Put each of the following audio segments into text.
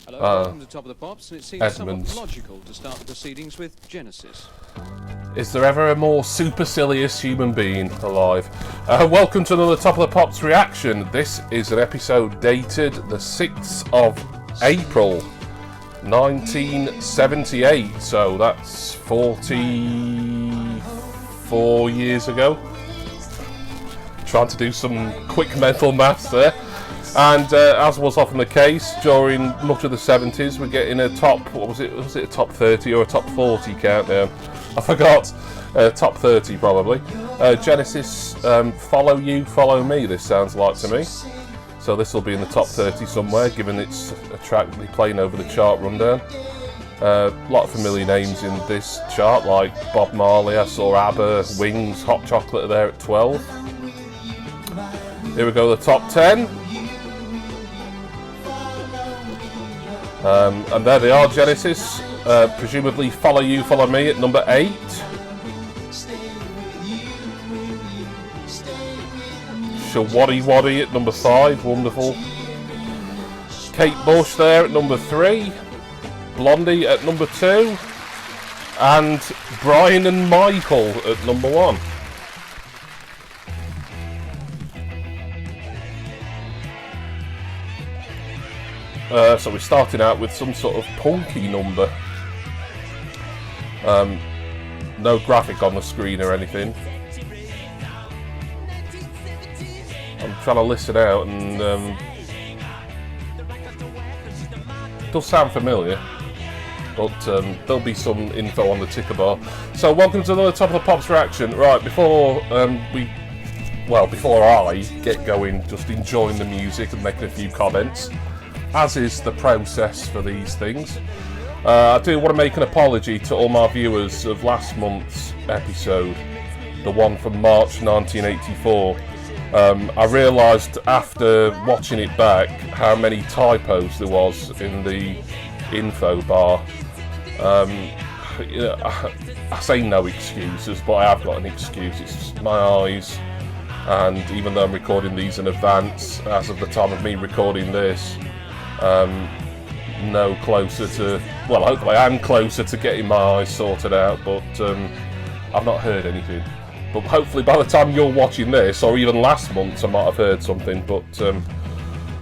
Hello, welcome to Top of the Pops, and it seems Edmund. somewhat logical to start the proceedings with Genesis. Is there ever a more supercilious human being alive? Welcome to another Top of the Pops reaction. This is an episode dated the 6th of April, 1978. So that's 44 years ago. Trying to do some quick mental maths there. And as was often the case during much of the 70s, we're getting a top, what was it a top 30 or a top 40 countdown? I forgot. Top 30 probably. Genesis, Follow You, Follow Me, this sounds like to me. So this will be in the top 30 somewhere, given it's a track playing over the chart rundown. A lot of familiar names in this chart, like Bob Marley, I saw ABBA, Wings, Hot Chocolate are there at 12. Here we go, the top 10. And there they are, Genesis. Presumably Follow You, Follow Me at number 8. Shawaddy Waddy at number 5, wonderful. Kate Bush there at number 3. Blondie at number 2. And Brian and Michael at number 1. So we're starting out with some sort of punky number. No graphic on the screen or anything. I'm trying to listen out and it does sound familiar, but there'll be some info on the ticker bar. So welcome to another Top of the Pops reaction. Right, before I get going, just enjoying the music and making a few comments, as is the process for these things. I do want to make an apology to all my viewers of last month's episode, the one from March 1984. I realised after watching it back how many typos there was in the info bar. I say no excuses, but I have got an excuse. It's my eyes, and even though I'm recording these in advance, as of the time of me recording this, no closer to, well, hopefully I am closer to getting my eyes sorted out, but I've not heard anything. But hopefully by the time you're watching this, or even last month, I might have heard something, but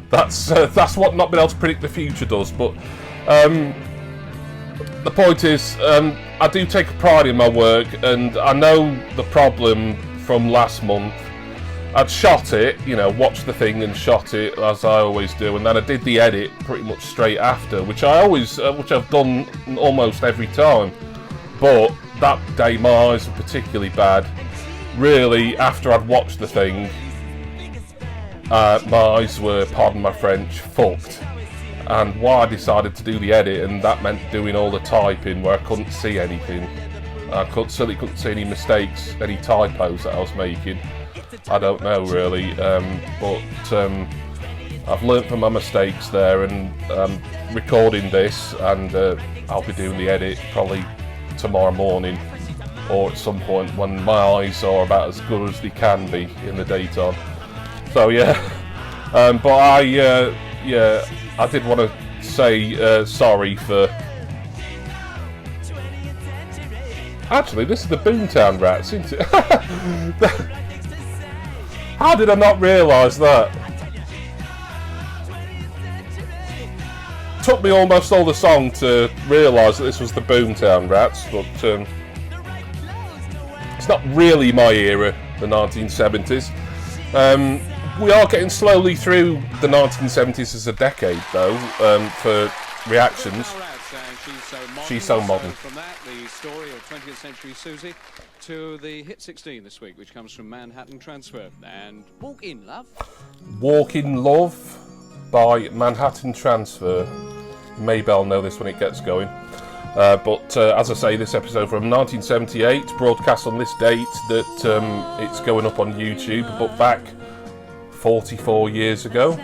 that's what not being able to predict the future does. But the point is, I do take pride in my work, and I know the problem from last month. I'd shot it, watched the thing and shot it as I always do, and then I did the edit pretty much straight after, which I've done almost every time. But that day my eyes were particularly bad. Really, after I'd watched the thing, my eyes were, pardon my French, fucked. And why I decided to do the edit, and that meant doing all the typing where I couldn't see anything. I certainly couldn't see any mistakes, any typos that I was making. I don't know really, but I've learnt from my mistakes there, and recording this, and I'll be doing the edit probably tomorrow morning, or at some point when my eyes are about as good as they can be in the daytime. So yeah, but I did want to say sorry for. Actually, this is the Boomtown Rats, isn't it? How did I not realise that? Took me almost all the song to realise that this was the Boomtown Rats, but it's not really my era, the 1970s. We are getting slowly through the 1970s as a decade, though, for reactions. She's so modern. From that, the story of 20th Century Susie to the hit 16 this week, which comes from Manhattan Transfer. And Walk In Love. Walk In Love by Manhattan Transfer. Maybell know this when it gets going. But as I say, this episode from 1978, broadcast on this date that it's going up on YouTube, but back 44 years ago.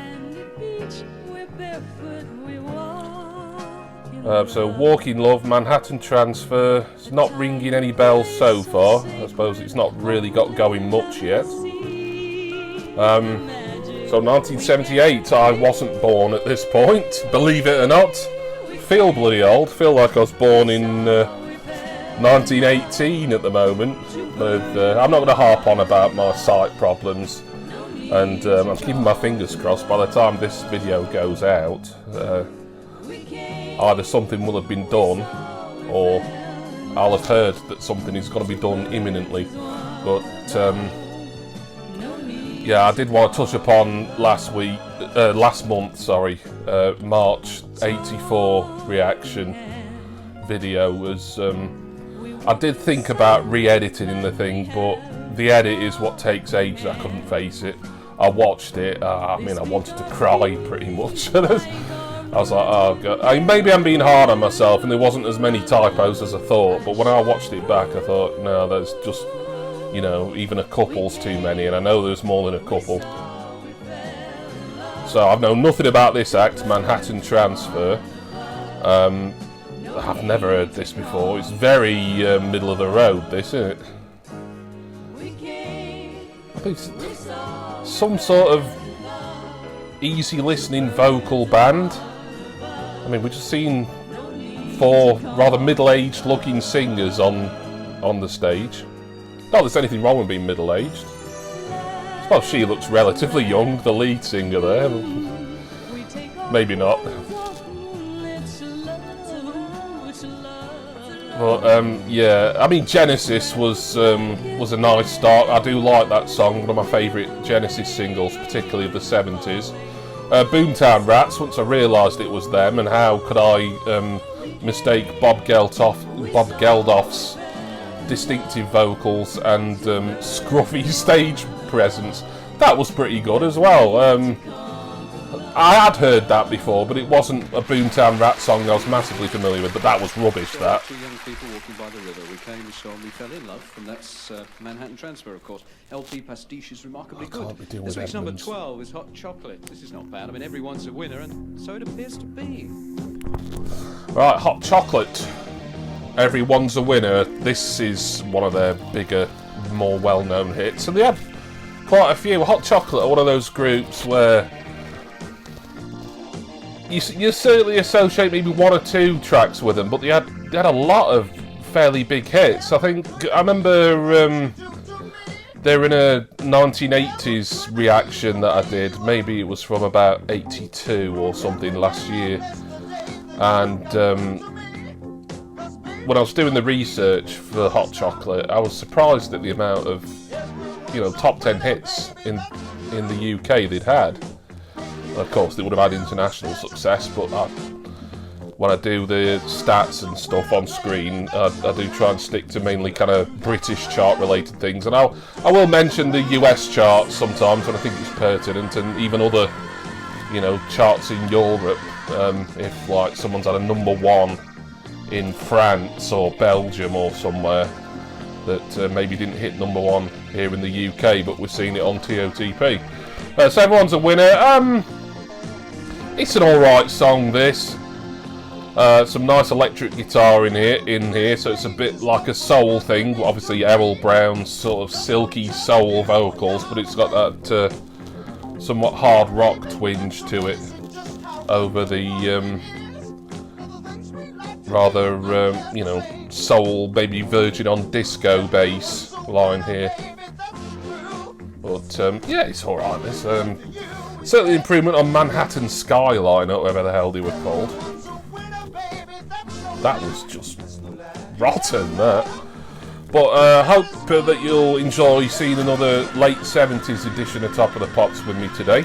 So Walk In Love, Manhattan Transfer. It's not ringing any bells so far. I suppose it's not really got going much yet. So 1978, I wasn't born at this point, believe it or not. Feel bloody old, feel like I was born in 1918 at the moment. But I'm not going to harp on about my sight problems. And I'm keeping my fingers crossed by the time this video goes out. Either something will have been done, or I'll have heard that something is going to be done imminently. But yeah, I did want to touch upon last month, March '84 reaction video. Was I did think about re-editing the thing, but the edit is what takes ages. I couldn't face it. I watched it. I mean, I wanted to cry pretty much. I was like, oh god. I mean, maybe I'm being hard on myself, and there wasn't as many typos as I thought. But when I watched it back, I thought, no, there's just, you know, even a couple's too many, and I know there's more than a couple. So I've known nothing about this act, Manhattan Transfer. I've never heard this before. It's very middle of the road, this, isn't it? I think it's some sort of easy listening vocal band. I mean, we've just seen 4 rather middle-aged looking singers on the stage. Not that there's anything wrong with being middle-aged. I suppose she looks relatively young, the lead singer there. Maybe not. But yeah, I mean, Genesis was a nice start. I do like that song, one of my favourite Genesis singles, particularly of the 70s. Boomtown Rats, once I realised it was them, and how could I mistake Bob Geldof's distinctive vocals and scruffy stage presence. That was pretty good as well. I had heard that before, but it wasn't a Boomtown Rat song I was massively familiar with, but that was rubbish, that. 2 young people walking by the river. We came, we saw, and we fell in love, and that's Manhattan Transfer, of course. LP Pastiche is remarkably good. This week's number 12 is Hot Chocolate. This is not bad. I mean, everyone's a winner, and so it appears to be. Right, Hot Chocolate. Everyone's a winner. This is one of their bigger, more well-known hits, and they had quite a few. Hot Chocolate are one of those groups where you certainly associate maybe 1 or 2 tracks with them, but they had a lot of fairly big hits. I remember they're in a 1980s reaction that I did. Maybe it was from about 82 or something last year. And when I was doing the research for Hot Chocolate, I was surprised at the amount of, you know, top 10 hits in the UK they'd had. Of course, they would have had international success, but when I do the stats and stuff on screen, I do try and stick to mainly kind of British chart-related things. And I will mention the US charts sometimes when I think it's pertinent, and even other, you know, charts in Europe. If like someone's had a number 1 in France or Belgium or somewhere that maybe didn't hit number 1 here in the UK, but we're seeing it on TOTP. So everyone's a winner. It's an alright song, this. Some nice electric guitar in here, so it's a bit like a soul thing. Obviously Errol Brown's sort of silky soul vocals, but it's got that somewhat hard rock twinge to it over the rather, you know, soul, maybe verging on disco bass line here. But yeah, it's alright, this. Certainly improvement on Manhattan Skyline, or whatever the hell they were called. That was just rotten, that. But I hope that you'll enjoy seeing another late 70s edition of Top of the Pops with me today.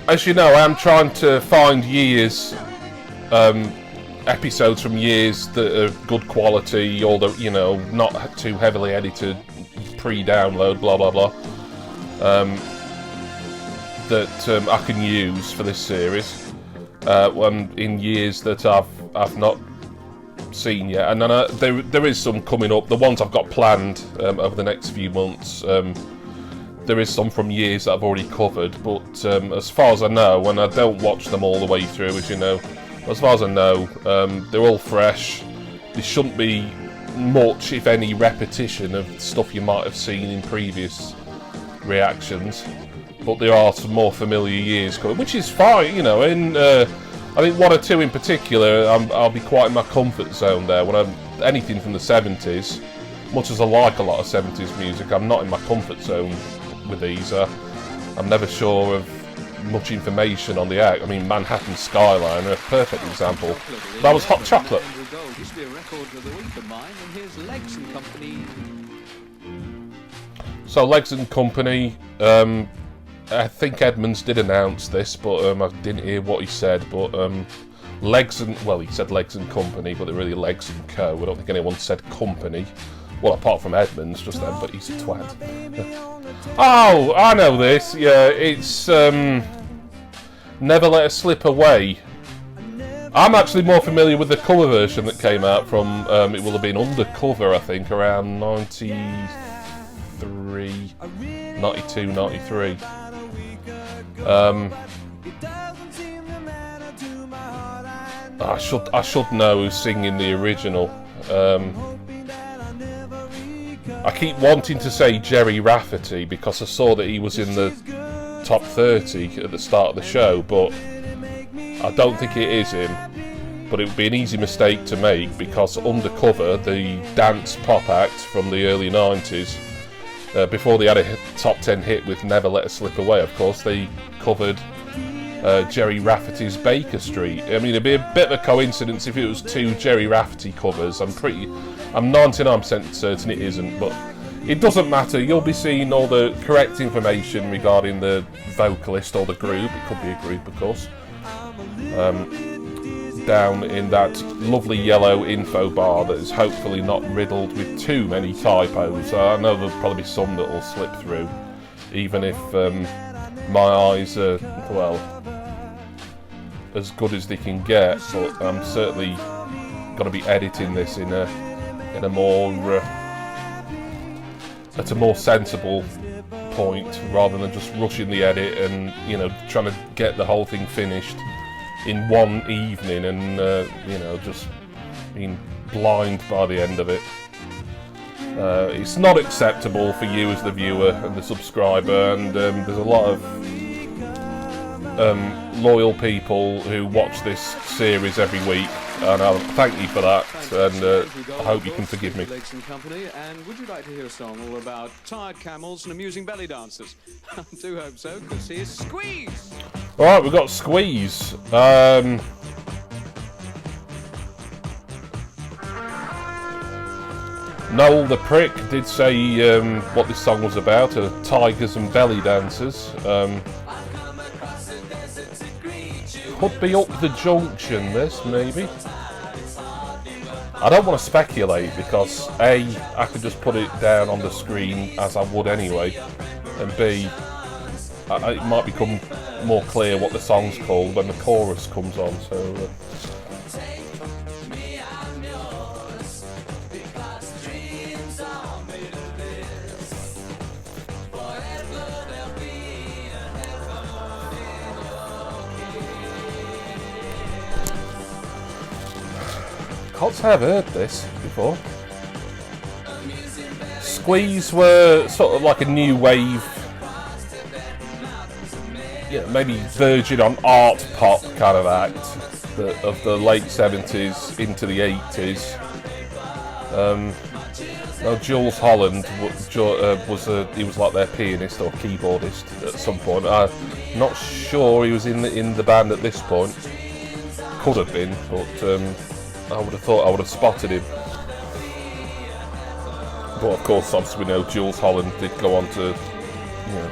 As you know, I am trying to find episodes from years that are good quality, or that, you know, not too heavily edited, pre-download, blah blah blah. That I can use for this series in years that I've not seen yet, and then there is some coming up. The ones I've got planned over the next few months, there is some from years that I've already covered, but as far as I know, and I don't watch them all the way through, as you know, as far as I know, they're all fresh. There shouldn't be much, if any, repetition of stuff you might have seen in previous reactions, but there are some more familiar years coming, which is fine, you know. In I think one or two in particular, I'll be quite in my comfort zone there. When anything from the 70s, much as I like a lot of 70s music, I'm not in my comfort zone with these. I'm never sure of much information on the act. I mean, Manhattan Skyline, a perfect example. That was Hot Chocolate. Used to be a record of the week of mine, and here's Legs and Company. So Legs and Company, I think Edmonds did announce this, but I didn't hear what he said. But Legs and, well, he said Legs and Company, but they're really Legs and Co. I don't think anyone said Company. Well, apart from Edmonds just then, but he's a twat. Oh, I know this. Yeah, it's Never Let Us Slip Away. I'm actually more familiar with the cover version that came out from, it will have been Undercover, I think, around 93, 92, 93. I should know who's singing the original. I keep wanting to say Jerry Rafferty because I saw that he was in the top 30 at the start of the show, but I don't think it is him. But it would be an easy mistake to make because Undercover, the dance pop act from the early 90s, before they had a top 10 hit with Never Let Us Slip Away, of course, they covered Jerry Rafferty's Baker Street. I mean, it'd be a bit of a coincidence if it was two Jerry Rafferty covers. I'm 99% certain it isn't, but it doesn't matter. You'll be seeing all the correct information regarding the vocalist or the group. It could be a group, of course. Down in that lovely yellow info bar that is hopefully not riddled with too many typos. I know there'll probably be some that will slip through, even if my eyes are, well, as good as they can get, but I'm certainly going to be editing this in a more at a more sensible point rather than just rushing the edit and, you know, trying to get the whole thing finished in one evening and you know, just being blind by the end of it. It's not acceptable for you as the viewer and the subscriber, and there's a lot of loyal people who watch this series every week, and I'll thank you for that, and I hope you can forgive me. Legs and Company, and would you like to hear a song all about tired camels and amusing belly dancers? I do hope so, because here's Squeeze! Alright, we've got Squeeze. Noel the Prick did say what this song was about, tigers and belly dancers. Could be Up the Junction, this, maybe. I don't want to speculate because A, I could just put it down on the screen as I would anyway, and B, it might become more clear what the song's called when the chorus comes on, so... Can't say I've heard this before. Squeeze were sort of like a new wave, yeah, maybe verging on art pop kind of act of the late 70s into the 80s. Now Jules Holland he was like their pianist or keyboardist at some point. I'm not sure he was in the band at this point. Could have been, but I would have thought I would have spotted him. But of course, obviously we know Jules Holland did go on to, you know,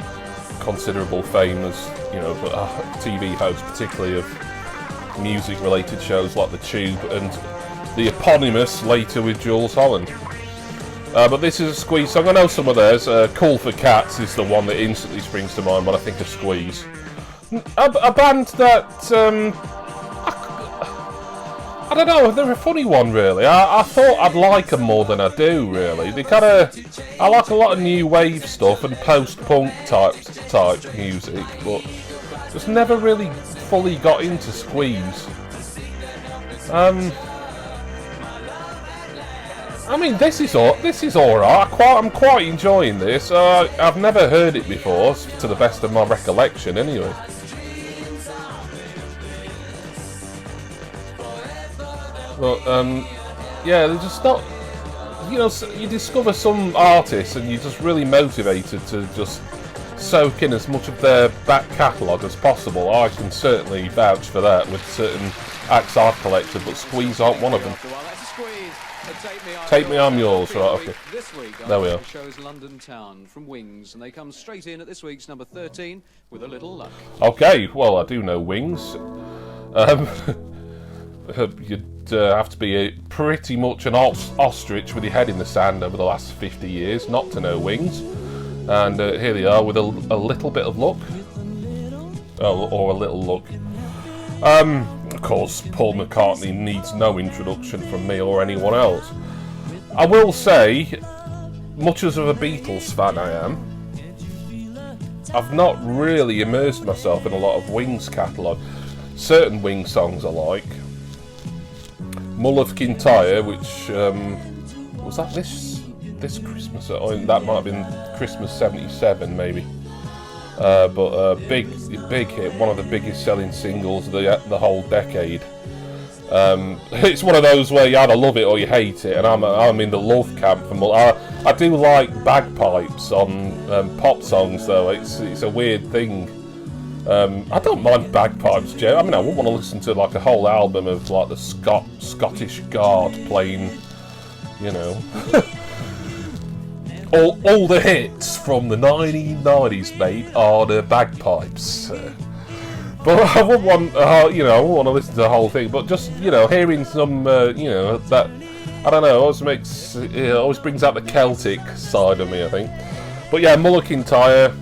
considerable fame as, you know, a TV host, particularly of music-related shows like The Tube and the eponymous later with Jules Holland. But this is a Squeeze song. I know some of theirs. Cool for Cats is the one that instantly springs to mind when I think of Squeeze. A band that... I don't know, they're a funny one really. I thought I'd like them more than I do really. They kind of, I like a lot of new wave stuff and post-punk type music, but just never really fully got into Squeeze. I I mean, this is all right. I'm quite enjoying this. I've never heard it before, to the best of my recollection, anyway. But yeah, they're just not. You know, you discover some artists, and you're just really motivated to just soak in as much of their back catalogue as possible. I can certainly vouch for that with certain acts I've collected, but Squeeze aren't one of them. Take Me, I'm Yours, right, okay. There we are. Shows London Town from Wings, and they come straight in at this week's number 13 with a little luck. Okay, well, I do know Wings. You'd have to be pretty much an ostrich with your head in the sand over the last 50 years not to know Wings. And here they are with a little bit of luck. Or a little luck. Of course, Paul McCartney needs no introduction from me or anyone else. I will say, much as of a Beatles fan I am, I've not really immersed myself in a lot of Wings catalogue. Certain Wings songs I like. Mull of Kintyre, which was that this Christmas? Or that might have been Christmas '77, maybe. But big hit, one of the biggest selling singles of the whole decade. It's one of those where you either love it or you hate it, and I'm in the love camp for Mull. I do like bagpipes on pop songs, though. It's a weird thing. I don't mind bagpipes, Joe. I mean, I wouldn't want to listen to like a whole album of like the Scottish Guard playing, you know, all the hits from the 1990s, mate, are the bagpipes. But I wouldn't want, you know, I wouldn't want to listen to the whole thing. But just, you know, hearing some, you know, that, I don't know, always brings out the Celtic side of me, I think. But yeah, Mull of Kintyre.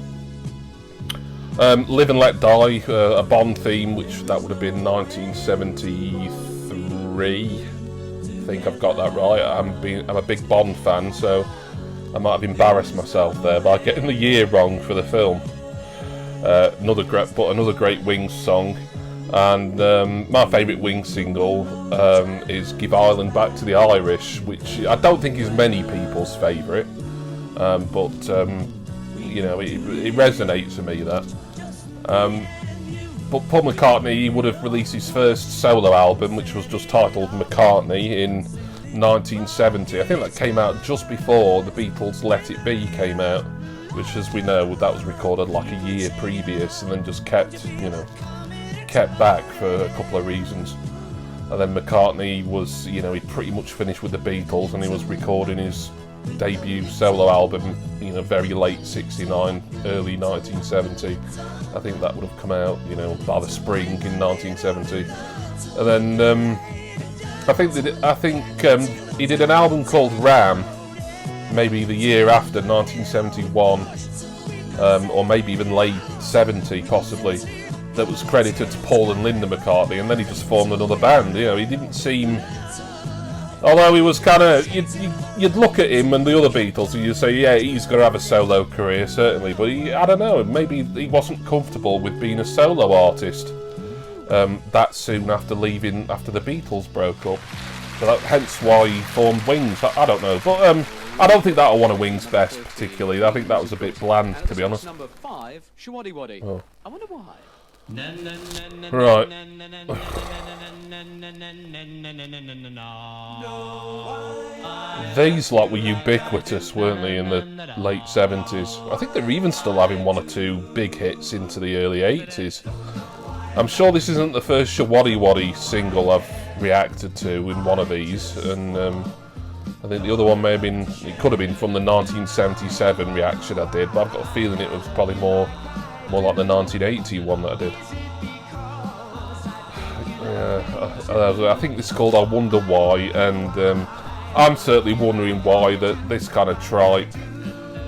Live and Let Die, a Bond theme, which that would have been 1973. I think I've got that right. I'm a big Bond fan, so I might have embarrassed myself there by getting the year wrong for the film. Another great Wings song, and my favourite Wings single is "Give Ireland Back to the Irish," which I don't think is many people's favourite, but you know, it resonates for me, that. But Paul McCartney, he would have released his first solo album, which was just titled McCartney, in 1970. I think that came out just before the Beatles' Let It Be came out, which, as we know, that was recorded like a year previous and then just kept back for a couple of reasons. And then McCartney was, you know, he'd pretty much finished with the Beatles and he was recording his debut solo album, you know, very late '69, early 1970. I think that would have come out, you know, by the spring in 1970. And then I think he did an album called Ram, maybe the year after, 1971, or maybe even late '70, possibly. That was credited to Paul and Linda McCartney, and then he just formed another band. You know, he didn't seem. Although he was kind of, you'd look at him and the other Beatles and you'd say, yeah, he's going to have a solo career, certainly. But I don't know, maybe he wasn't comfortable with being a solo artist that soon after the Beatles broke up. So hence why he formed Wings. I don't know. But I don't think that'll won a Wings best, particularly. I think that was a bit bland, to be honest. Number 5, Shawaddy Waddy. Oh. I wonder why. Right. These were ubiquitous, weren't they, in the late 70s? I think they're even still having one or two big hits into the early 80s. I'm sure this isn't the first Shawaddy Waddy single I've reacted to in one of these, and I think the other one it could have been from the 1977 reaction I did, but I've got a feeling it was probably more like the 1980 one that I did. Yeah, I think this is called I Wonder Why, and I'm certainly wondering why this kind of tripe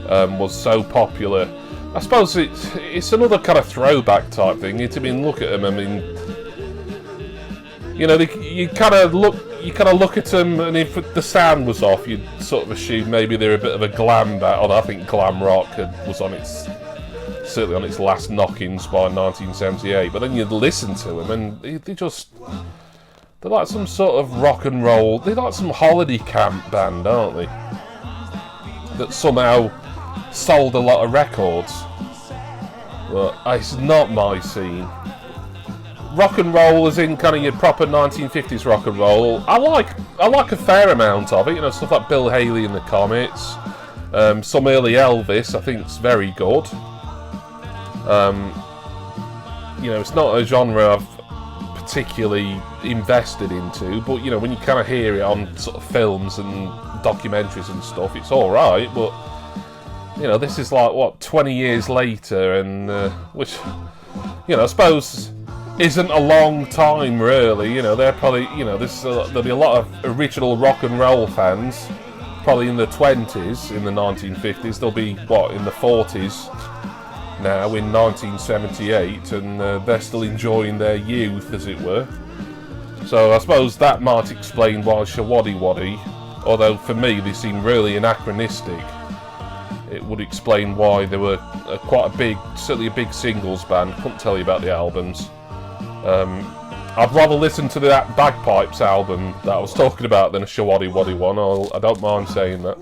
was so popular. I suppose it's another kind of throwback type thing. I mean, look at them. I mean, you know, you kind of look at them, and if the sound was off, you'd sort of assume maybe they're a bit of a glam band. Although I think glam rock was certainly on its last knockings by 1978. But then you'd listen to them, and they just, They're like some sort of rock and roll. They're like some holiday camp band, aren't they? That somehow sold a lot of records. But it's not my scene. Rock and roll, as in kind of your proper 1950s rock and roll, I like a fair amount of it. You know, stuff like Bill Haley and the Comets, some early Elvis. I think it's very good. You know, it's not a genre I've particularly invested into, but you know, when you kind of hear it on sort of films and documentaries and stuff, it's all right. But you know, this is like what 20 years later, and which, you know, I suppose isn't a long time really. You know, they're probably, you know, there'll be a lot of original rock and roll fans probably in the 20s in the 1950s. They'll be what in the 40s now in 1978, and they're still enjoying their youth, as it were. So I suppose that might explain why Shawaddy Waddy, although for me they seem really anachronistic. It would explain why they were quite a big, certainly a big singles band. Couldn't tell you about the albums. I'd rather listen to that Bagpipes album that I was talking about than a Shawaddy Waddy one. I don't mind saying that.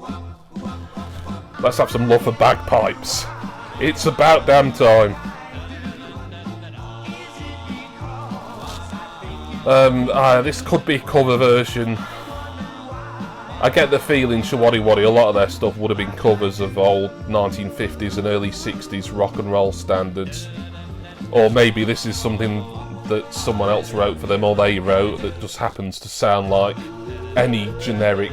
Let's have some love for bagpipes. It's about damn time. This could be a cover version. I get the feeling Shawaddy Waddy, a lot of their stuff would have been covers of old 1950s and early 60s rock and roll standards. Or maybe this is something that someone else wrote for them, or they wrote, that just happens to sound like any generic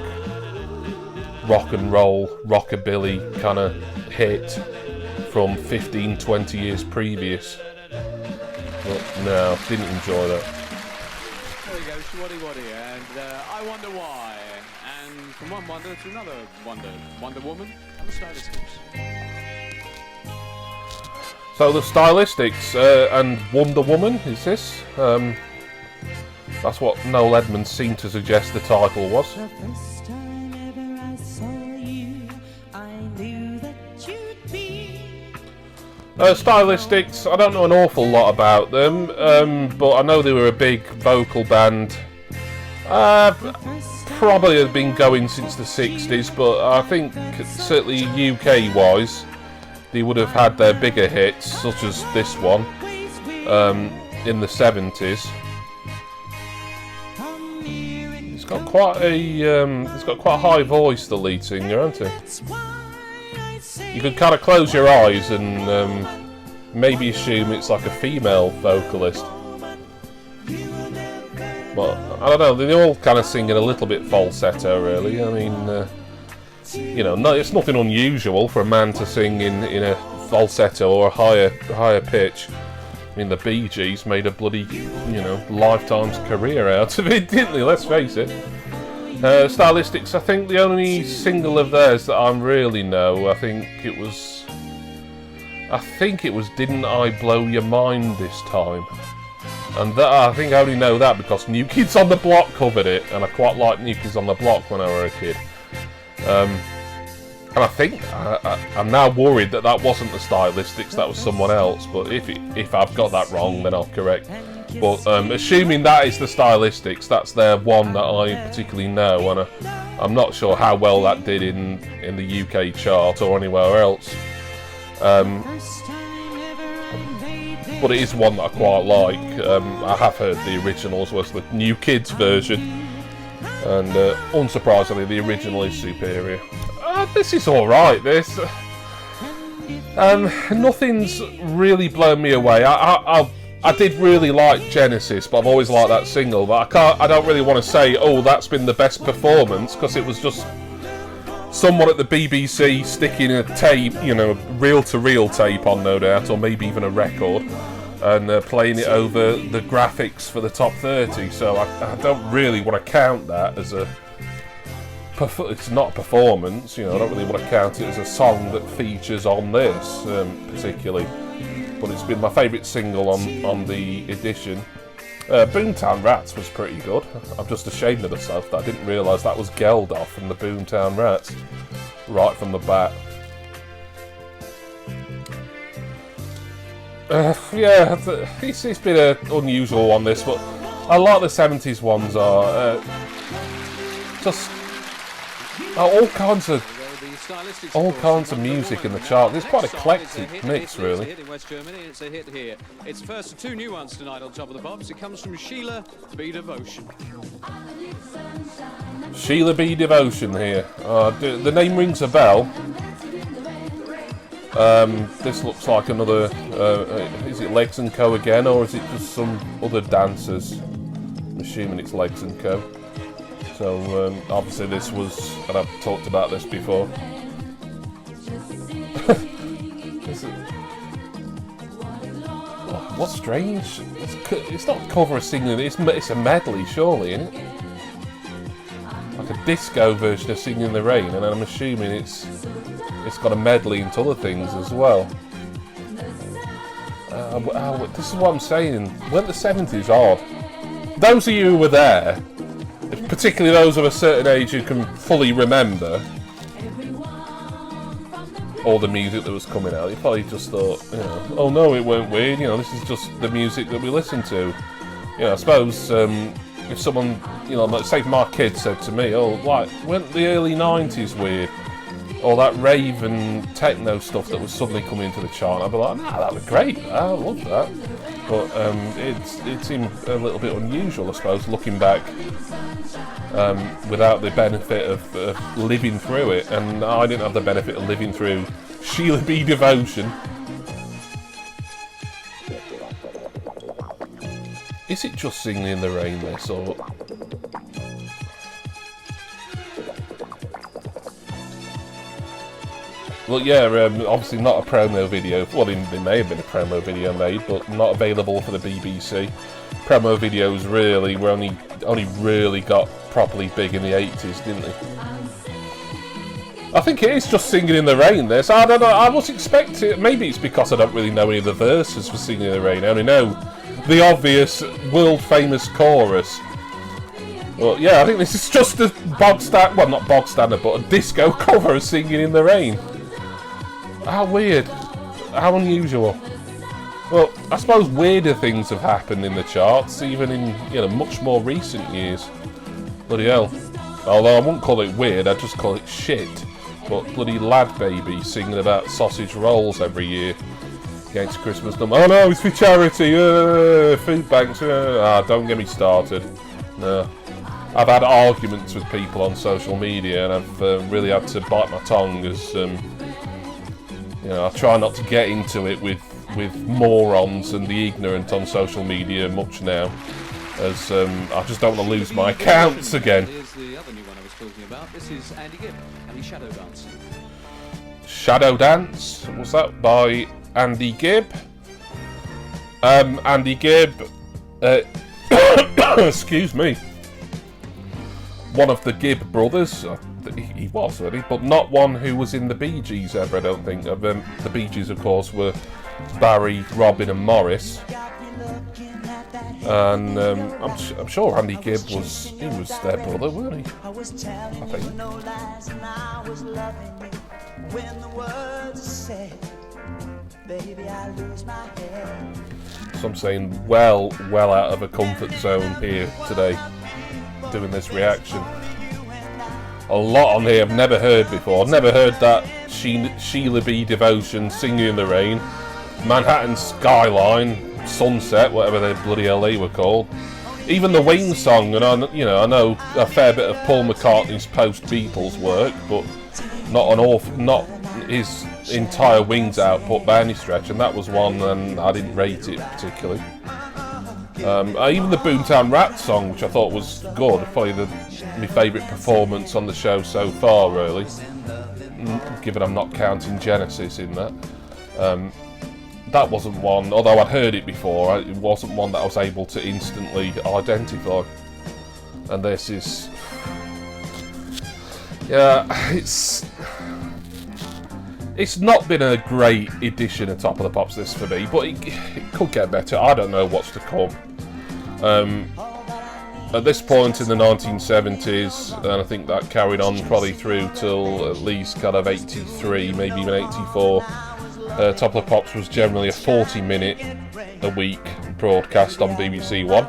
rock and roll, rockabilly kind of hit from 15, 20 years previous. But no, didn't enjoy that. There you go, Shawaddy Waddy, and I Wonder Why. And from one wonder to another wonder, Wonder Woman and the Stylistics. So the Stylistics and Wonder Woman, is this? That's what Noel Edmonds seemed to suggest the title was. The first time ever I saw you, I knew that you'd be. Stylistics, I don't know an awful lot about them, but I know they were a big vocal band. Probably have been going since the 60s, but I think certainly UK-wise, they would have had their bigger hits, such as this one, in the 70s. He's got quite a high voice, the lead singer, hasn't he? You could kind of close your eyes and maybe assume it's like a female vocalist. But I don't know, they're all kind of singing a little bit falsetto, really. I mean, you know, it's nothing unusual for a man to sing in a falsetto or a higher pitch. I mean, the Bee Gees made a bloody, you know, lifetime's career out of it, didn't they? Let's face it. Stylistics, I think the only single of theirs that I really know, I think it was Didn't I Blow Your Mind This Time? And that, I think I only know that because New Kids on the Block covered it, and I quite liked New Kids on the Block when I was a kid. And I think I'm now worried that wasn't the Stylistics, that was someone else. But if I've got that wrong, then I'll correct. But assuming that is the Stylistics, that's their one that I particularly know, and I'm not sure how well that did in the UK chart or anywhere else. But it is one that I quite like. I have heard the originals was the New Kids version, and unsurprisingly, the original is superior. This is all right. This nothing's really blown me away. I did really like Genesis, but I've always liked that single. But I don't really want to say, oh, that's been the best performance, because it was just someone at the BBC sticking a tape, you know, reel-to-reel tape on, no doubt, or maybe even a record, and playing it over the graphics for the top 30. So I don't really want to count that as a... It's not a performance, you know. I don't really want to count it as a song that features on this particularly. But it's been my favourite single on the edition. Boomtown Rats was pretty good. I'm just ashamed of myself that I didn't realise that was Geldof from the Boomtown Rats right from the bat. Yeah, it's been an unusual one, this, but A lot of the 70s ones are just all kinds of music in the chart. It's quite an eclectic mix, really. It's a hit in West Germany, it's a hit here. It's the first of 2 new ones tonight on Top of the Pops. It comes from Sheila B. Devotion. Sheila B. Devotion here. The name rings a bell. This looks like another. Is it Legs & Co again, or is it just some other dancers? I'm assuming it's Legs & Co. So obviously this was, and I've talked about this before. What's strange? It's not a cover of singing. It's a medley, surely, isn't it? Like a disco version of Singing in the Rain, and I'm assuming it's got a medley into other things as well. This is what I'm saying. Weren't the 70s odd? Those of you who were there, particularly those of a certain age who can fully remember all the music that was coming out, you probably just thought, oh no, it weren't weird. This is just the music that we listen to. I suppose if someone, like say my kid said to me, oh, like, weren't the early 90s weird? All that rave and techno stuff that was suddenly coming into the chart, I'd be like, nah, that was great, I love that. But it seemed a little bit unusual, I suppose, looking back, without the benefit of living through it. And I didn't have the benefit of living through Sheila B. Devotion. Is it just Singing in the Rain, this, or... Well, yeah, obviously not a promo video. Well, there may have been a promo video made, but not available for the BBC. Promo videos really were only really got properly big in the 80s, didn't they? I think it is just Singing in the Rain, this. I don't know, I was expecting... Maybe it's because I don't really know any of the verses for Singing in the Rain. I only know the obvious, world-famous chorus. Well, yeah, I think this is just a well, not bog standard, but a disco cover of Singing in the Rain. How weird. How unusual. Well, I suppose weirder things have happened in the charts, even in, much more recent years. Bloody hell. Although I wouldn't call it weird, I'd just call it shit. But bloody Lad Baby singing about sausage rolls every year against Christmas number. Oh no, it's for charity, food banks, don't get me started. No. I've had arguments with people on social media, and I've really had to bite my tongue as, I try not to get into it with morons and the ignorant on social media much now, as I just don't want to lose my accounts again. Here's the other new one I was talking about. This is Andy Gibb and his Shadow Dance. Shadow Dance? Was that by Andy Gibb? Andy Gibb, excuse me, one of the Gibb brothers. He was, really, but not one who was in the Bee Gees ever, I don't think. The Bee Gees, of course, were Barry, Robin and Morris. And I'm sure Andy Gibb was their brother, weren't he? I think. So I'm saying well out of a comfort zone here today, doing this reaction. A lot on here I've never heard before. I've never heard that Sheila B. Devotion, Singing in the Rain, Manhattan Skyline, Sunset, whatever the bloody hell they were called. Even the Wings song, and I know a fair bit of Paul McCartney's post-Beatles work, but not his entire Wings output by any stretch, and that was one, and I didn't rate it particularly. Even the Boomtown Rat song, which I thought was good, probably my favourite performance on the show so far, really. Given I'm not counting Genesis in that. That wasn't one, although I'd heard it before, it wasn't one that I was able to instantly identify. And this is... Yeah, it's not been a great edition of Top of the Pops, this, for me, but it could get better. I don't know what's to come. At this point in the 1970s, and I think that carried on probably through till at least kind of 83, maybe even 84, Top of the Pops was generally a 40-minute a week broadcast on BBC One.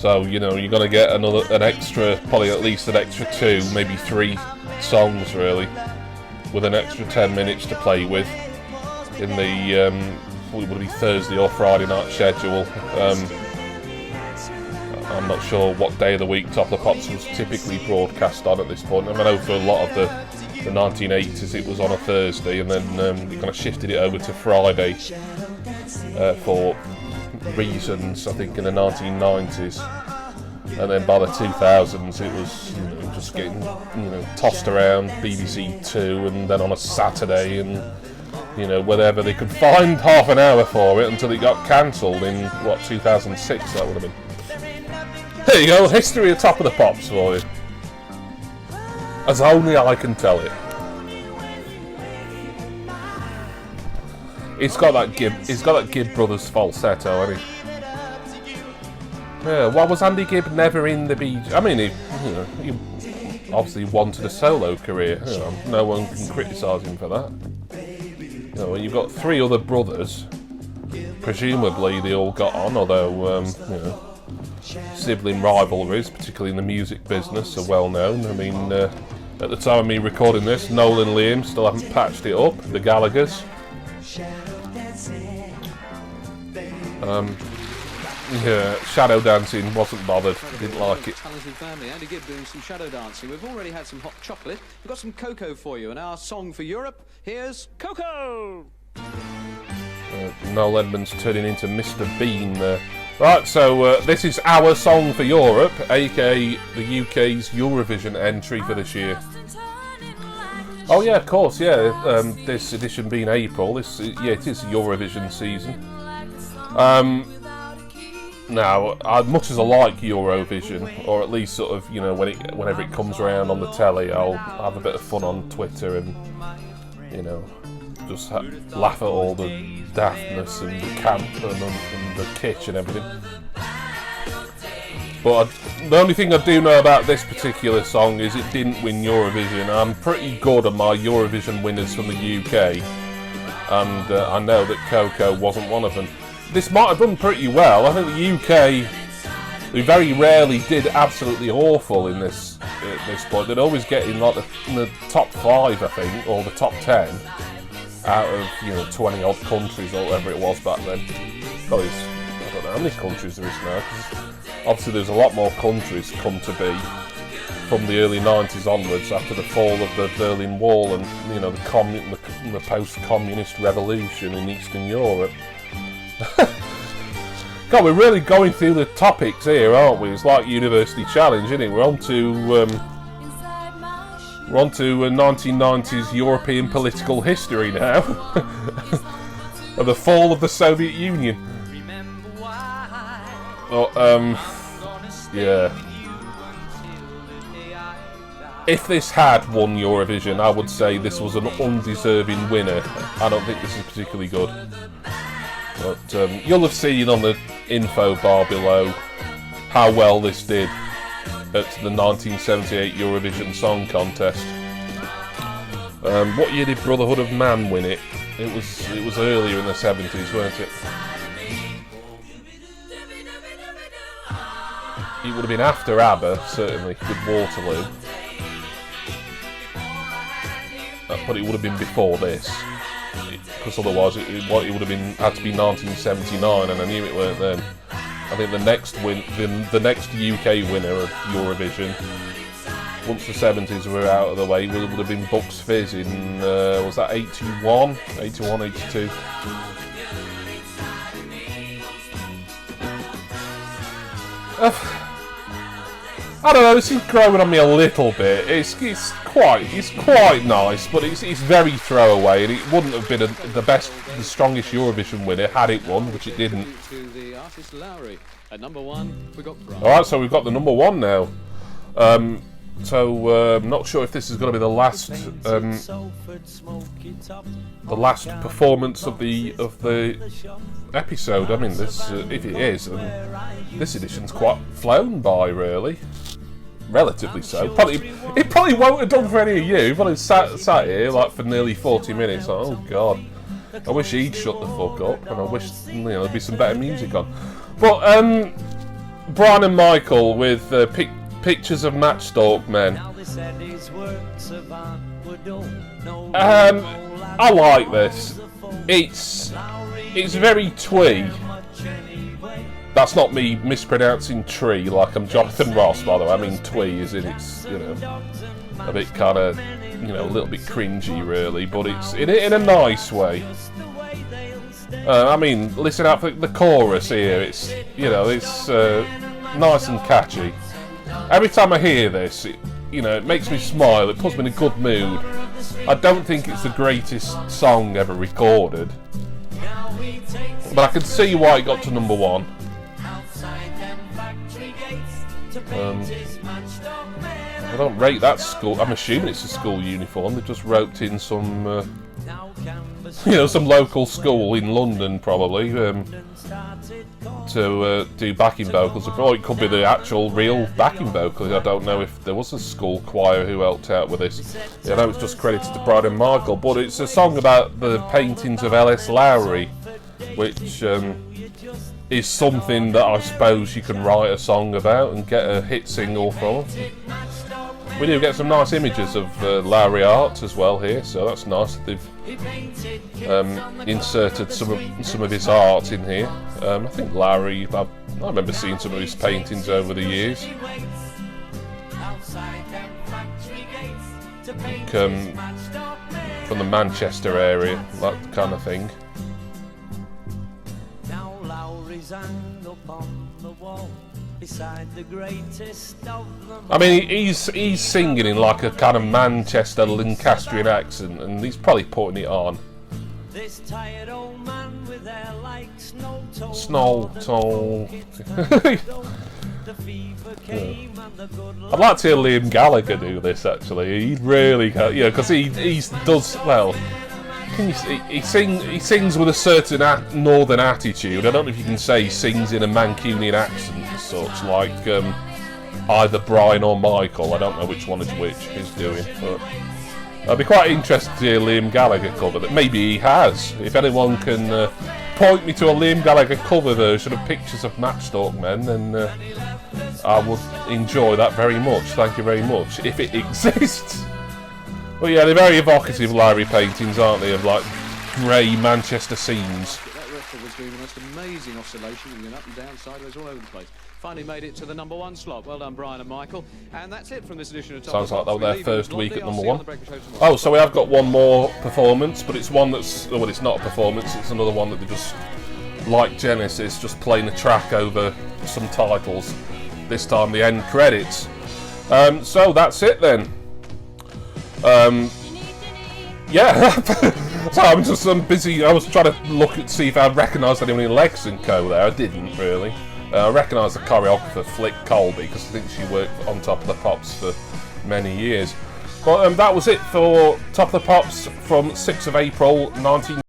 So, you know, you're going to get an extra, probably at least an extra 2, maybe 3 songs, really, with an extra 10 minutes to play with in the, would it be Thursday or Friday night schedule. I'm not sure what day of the week Top of the Pops was typically broadcast on at this point. I know for a lot of the 1980s it was on a Thursday, and then they kind of shifted it over to Friday for reasons, I think, in the 1990s. And then by the 2000s it was, you know, just getting, you know, tossed around BBC Two, and then on a Saturday, and, you know, whenever they could find half an hour for it until it got cancelled in, what, 2006 that would have been. There you go, history of Top of the Pops for you. As only I can tell it. It's got that Gibb Brothers falsetto, hasn't he? Yeah, why was Andy Gibb never in the Bee Gees? I mean, he obviously wanted a solo career. You know, no one can criticise him for that. You know, you've got 3 other brothers. Presumably they all got on, although, you know, sibling rivalries, particularly in the music business, are well known. I mean, at the time of me recording this, Noel and Liam still haven't patched it up, the Gallaghers. Yeah, shadow dancing, wasn't bothered, didn't like it. Talented family. Andy Gibb doing some shadow dancing. We've already had some hot chocolate. We've got some cocoa for you, and our song for Europe, here's Cocoa! Noel Edmonds turning into Mr. Bean there. Right, so this is our song for Europe, aka the UK's Eurovision entry for this year. Oh yeah, of course, yeah. This edition being April, it is Eurovision season. Now, much as I like Eurovision, or at least sort of, you know, whenever it comes around on the telly, I'll have a bit of fun on Twitter and, you know, just laugh at all the daftness and the camp and the kitsch and everything. But the only thing I do know about this particular song is it didn't win Eurovision. I'm pretty good at my Eurovision winners from the UK, and I know that Coco wasn't one of them. This might have done pretty well. I think the UK, we very rarely did absolutely awful in this at this point. They'd always get in like the top 5, I think, or the top 10 out of, you know, 20 odd countries or whatever it was back then. God, I don't know how many countries there is now, because obviously there's a lot more countries come to be from the early 90s onwards after the fall of the Berlin Wall and, you know, the post-communist revolution in Eastern Europe. God, we're really going through the topics here, aren't we? It's like University Challenge, isn't it? We're on to 1990s European political history now. Of the fall of the Soviet Union. Yeah. If this had won Eurovision, I would say this was an undeserving winner. I don't think this is particularly good. But you'll have seen on the info bar below how well this did at the 1978 Eurovision Song Contest. What year did Brotherhood of Man win it? It was earlier in the 70s, weren't it? It would have been after ABBA, certainly, with Waterloo. But it would have been before this, because otherwise it would have been had to be 1979, and I knew it weren't then. I think the next UK winner of Eurovision, once the 70s were out of the way, would have been Bucks Fizz in was that 81, 82. I don't know, this is growing on me a little bit. It's quite nice, but it's very throwaway, and it wouldn't have been the strongest Eurovision winner had it won, which it didn't. At number 1, we got France. Alright, so we've got the number 1 now. I'm not sure if this is going to be the last performance of the episode. I mean, this if it is, this edition's quite flown by, really. Relatively so. It probably won't have done for any of you. You've probably sat here like for nearly 40 minutes. Oh God, I wish he'd shut the fuck up, and I wish, you know, there'd be some better music on. But Brian and Michael with pictures of Matchstalk Men. I like this. It's very twee. That's not me mispronouncing tree like I'm Jonathan Ross, by the way. I mean twee, as in it's, you know, a bit kind of, you know, a little bit cringy, really, but it's in a nice way. I mean, listen out for the chorus here. It's, you know, it's nice and catchy. Every time I hear this, it makes me smile. It puts me in a good mood. I don't think it's the greatest song ever recorded, but I can see why it got to number 1. I don't rate that school. I'm assuming it's a school uniform. They just roped in some, some local school in London, probably, to do backing vocals. Or it could be the actual real backing vocals. I don't know if there was a school choir who helped out with this. I know it's just credited to Brian and Michael, but it's a song about the paintings of L.S. Lowry, which is something that I suppose you can write a song about and get a hit single from. We do get some nice images of Lowry art as well here, so that's nice that they've inserted some of his art in here. I think Lowry, I remember seeing some of his paintings over the years. From the Manchester area, that kind of thing. I mean, he's singing in like a kind of Manchester Lancastrian accent, and he's probably putting it on. Snow toe. I'd like to hear Liam Gallagher do this. Actually, he'd really, because he does well. He sings with a certain northern attitude. I don't know if you can say he sings in a Mancunian accent as such, like either Brian or Michael. I don't know which one is which he's doing, but I'd be quite interested to hear Liam Gallagher cover that. Maybe he has. If anyone can point me to a Liam Gallagher cover version of Pictures of Matchstalk Men, then I would enjoy that very much. Thank you very much, if it exists. Well, yeah, they're very evocative Lowry paintings, aren't they, of like grey Manchester scenes. That record was doing the most amazing oscillation, going up and down, sideways, all over the place. Finally made it to the number 1 slot. Well done, Brian and Michael. And that's it from this edition of Top Sounds like that was their first week at number 1. Oh, Oh, so we have got one more performance, but it's one that's, well, it's not a performance, it's another one that they just, like Genesis, just playing a track over some titles. This time the end credits. So that's it then. Yeah, so I'm busy. I was trying to look and see if I recognised anyone in Legs & Co there. I didn't really. I recognised the choreographer Flick Colby because I think she worked on Top of the Pops for many years. But that was it for Top of the Pops from 6th of April 1970.